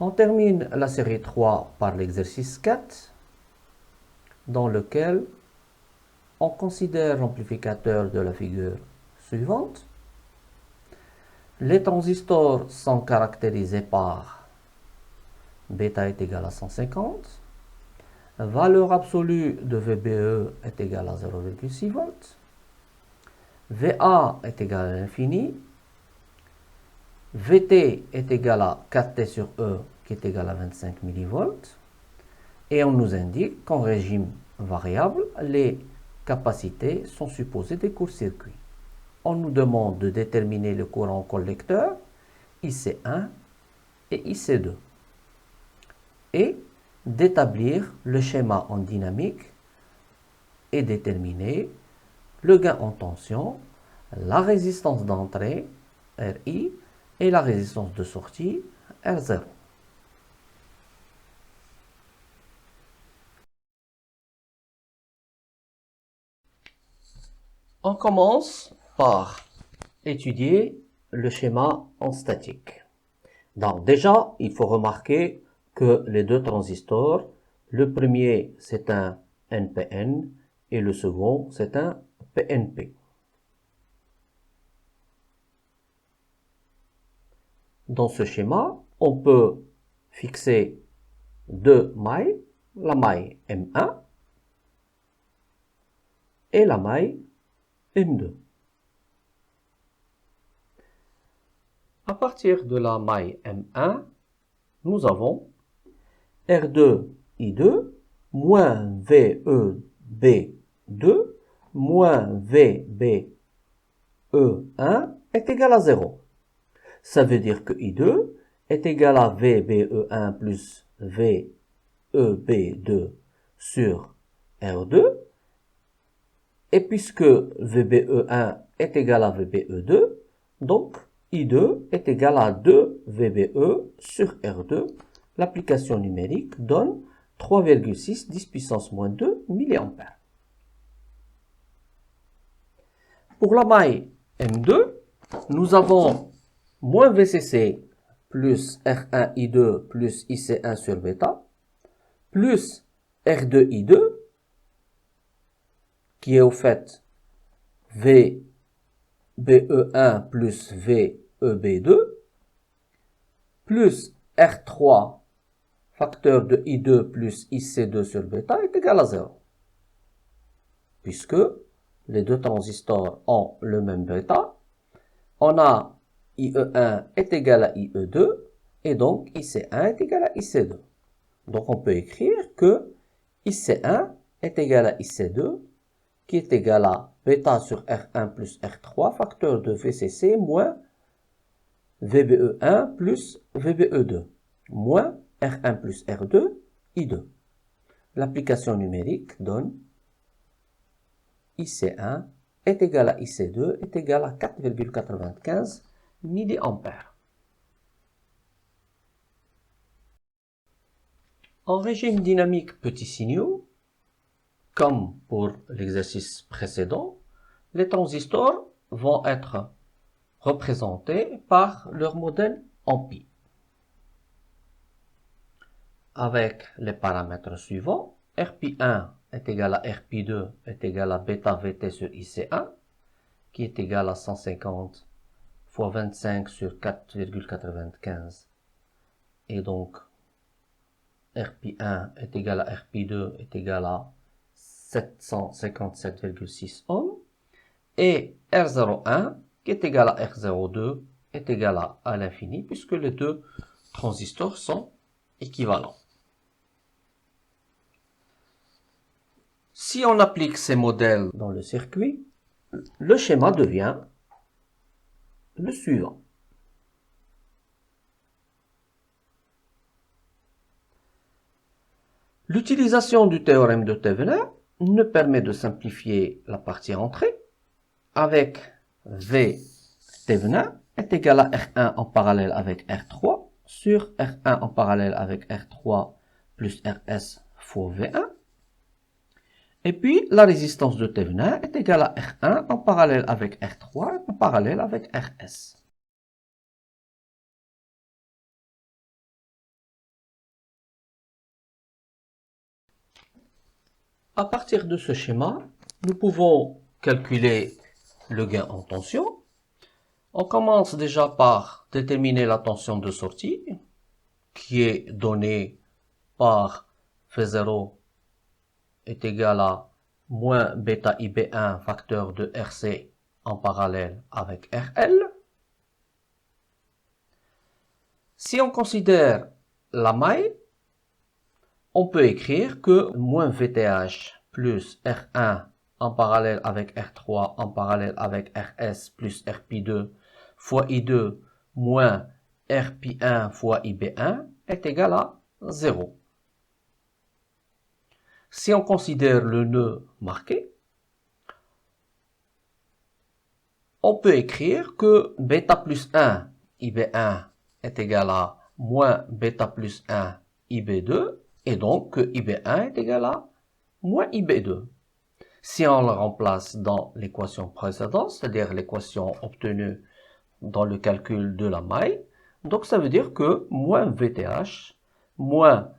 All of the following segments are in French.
On termine la série 3 par l'exercice 4, dans lequel on considère l'amplificateur de la figure suivante. Les transistors sont caractérisés par bêta est égal à 150, valeur absolue de VBE est égale à 0,6 volts, VA est égal à l'infini, VT est égal à 4T sur E qui est égal à 25 millivolts, et on nous indique qu'en régime variable, les capacités sont supposées des courts-circuits. On nous demande de déterminer le courant collecteur IC1 et IC2 et d'établir le schéma en dynamique et déterminer le gain en tension, la résistance d'entrée RI et la résistance de sortie R0. On commence par étudier le schéma en statique. Donc déjà, il faut remarquer que les deux transistors, le premier c'est un NPN et le second c'est un PNP. Dans ce schéma, on peut fixer deux mailles, la maille M1 et la maille M2. À partir de la maille M1, nous avons R2, I2, moins VEB2, moins VBE1 est égal à 0. Ça veut dire que I2 est égal à VBE1 plus VEB2 sur R2. Et puisque VBE1 est égal à VBE2, donc I2 est égal à 2 VBE sur R2. L'application numérique donne 3,6 10 puissance moins 2 mA. Pour la maille M2, nous avons moins VCC plus R1I2 plus IC1 sur bêta, plus R2I2, qui est au fait VBE1 plus VEB2, plus R3 facteur de I2 plus IC2 sur bêta est égal à 0. Puisque les deux transistors ont le même bêta, on a IE1 est égal à IE2 et donc IC1 est égal à IC2. Donc on peut écrire que IC1 est égal à IC2 qui est égal à bêta sur R1 plus R3 facteur de VCC moins VBE1 plus VBE2 moins R1 plus R2 I2. L'application numérique donne IC1 est égal à IC2 est égal à 4,95 mA. En régime dynamique petits signaux, comme pour l'exercice précédent, les transistors vont être représentés par leur modèle en pi, avec les paramètres suivants. RP1 est égal à RP2 est égal à bêta VT sur IC1, qui est égal à 150 fois 25 sur 4,95. Et donc, RP1 est égal à RP2 est égal à 757,6 ohms. Et R01, qui est égal à R02, est égal à l'infini, puisque les deux transistors sont équivalents. Si on applique ces modèles dans le circuit, le schéma devient le suivant. L'utilisation du théorème de Thevenin nous permet de simplifier la partie entrée avec V Thevenin est égal à R1 en parallèle avec R3 sur R1 en parallèle avec R3 plus RS fois V1. Et puis, la résistance de Thevenin est égale à R1 en parallèle avec R3 en parallèle avec RS. À partir de ce schéma, nous pouvons calculer le gain en tension. On commence déjà par déterminer la tension de sortie, qui est donnée par Phi0 est égal à moins bêta IB1 facteur de RC en parallèle avec RL. Si on considère la maille, on peut écrire que moins VTH plus R1 en parallèle avec R3 en parallèle avec RS plus RP2 fois I2 moins RP1 fois IB1 est égal à 0. Si on considère le nœud marqué, on peut écrire que bêta plus 1 IB1 est égal à moins bêta plus 1 IB2 et donc que IB1 est égal à moins IB2. Si on le remplace dans l'équation précédente, c'est-à-dire l'équation obtenue dans le calcul de la maille, donc ça veut dire que moins VTH moins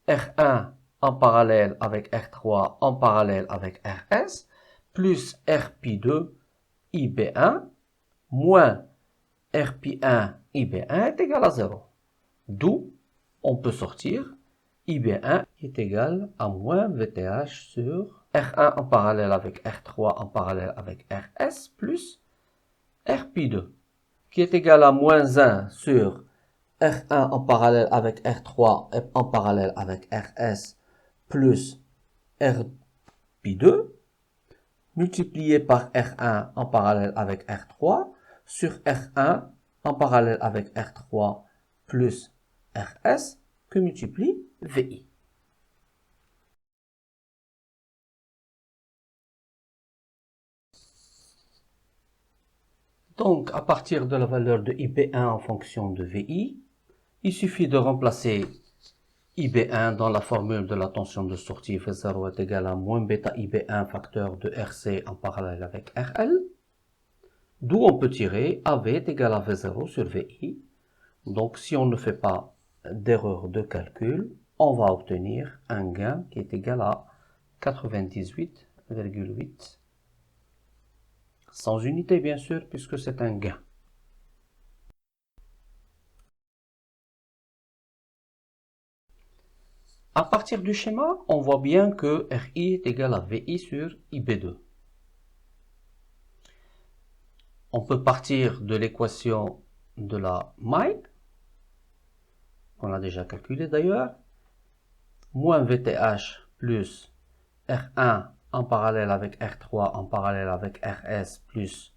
R1 en parallèle avec R3 en parallèle avec RS plus RP2 IB1 moins RP1 IB1 est égal à 0. D'où on peut sortir IB1 est égal à moins VTH sur R1 en parallèle avec R3 en parallèle avec RS plus RP2 qui est égal à moins 1 sur R1 en parallèle avec R3 et en parallèle avec RS plus RP2 multiplié par R1 en parallèle avec R3 sur R1 en parallèle avec R3 plus RS que multiplie VI. Donc, à partir de la valeur de IB1 en fonction de VI, il suffit de remplacer IB1 dans la formule de la tension de sortie Phi0 est égal à moins bêta IB1 facteur de RC en parallèle avec RL, d'où on peut tirer AV est égal à V0 sur VI. Donc si on ne fait pas d'erreur de calcul, on va obtenir un gain qui est égal à 98,8 sans unité bien sûr puisque c'est un gain. À partir du schéma, on voit bien que RI est égal à VI sur IB2. On peut partir de l'équation de la maille, qu'on a déjà calculé d'ailleurs, moins VTH plus R1 en parallèle avec R3 en parallèle avec RS plus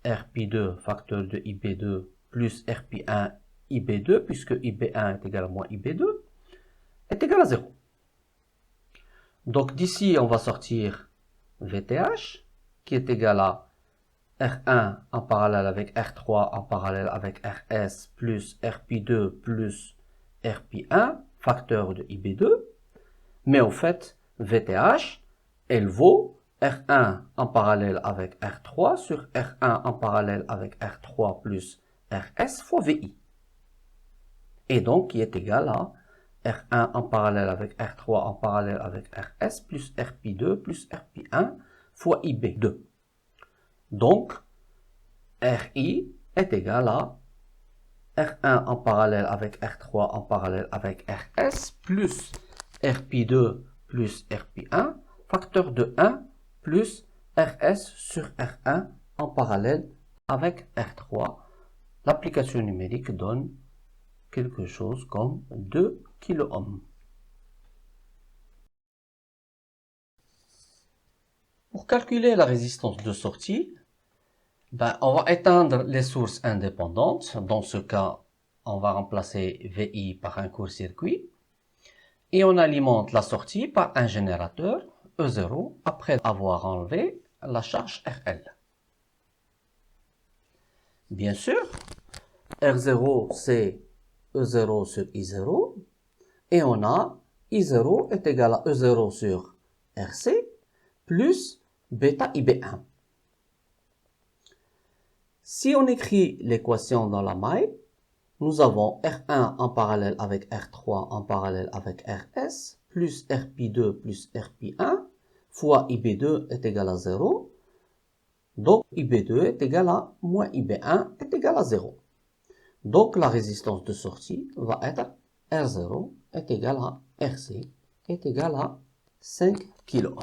RP2 facteur de IB2 plus RP1 IB2 puisque IB1 est égal à moins IB2 est égal à 0. Donc d'ici, on va sortir VTH qui est égal à R1 en parallèle avec R3 en parallèle avec RS plus RP2 plus RP1 facteur de IB2. Mais au fait, VTH, elle vaut R1 en parallèle avec R3 sur R1 en parallèle avec R3 plus RS fois VI. Et donc, qui est égal à R1 en parallèle avec R3 en parallèle avec RS plus RP2 plus RP1 fois IB2. Donc, RI est égal à R1 en parallèle avec R3 en parallèle avec RS plus RP2 plus RP1 facteur de 1 plus RS sur R1 en parallèle avec R3. L'application numérique donne quelque chose comme 2 kΩ. Pour calculer la résistance de sortie, on va éteindre les sources indépendantes. Dans ce cas, on va remplacer VI par un court-circuit. Et on alimente la sortie par un générateur E0 après avoir enlevé la charge RL. Bien sûr, R0 c'est E0 sur I0 et on a I0 est égal à E0 sur RC plus bêta IB1. Si on écrit l'équation dans la maille, nous avons R1 en parallèle avec R3 en parallèle avec RS plus RP2 plus RP1 fois IB2 est égal à 0. Donc, IB2 est égal à moins IB1 est égal à 0. Donc, la résistance de sortie va être R0 est égal à RC est égal à 5 kΩ.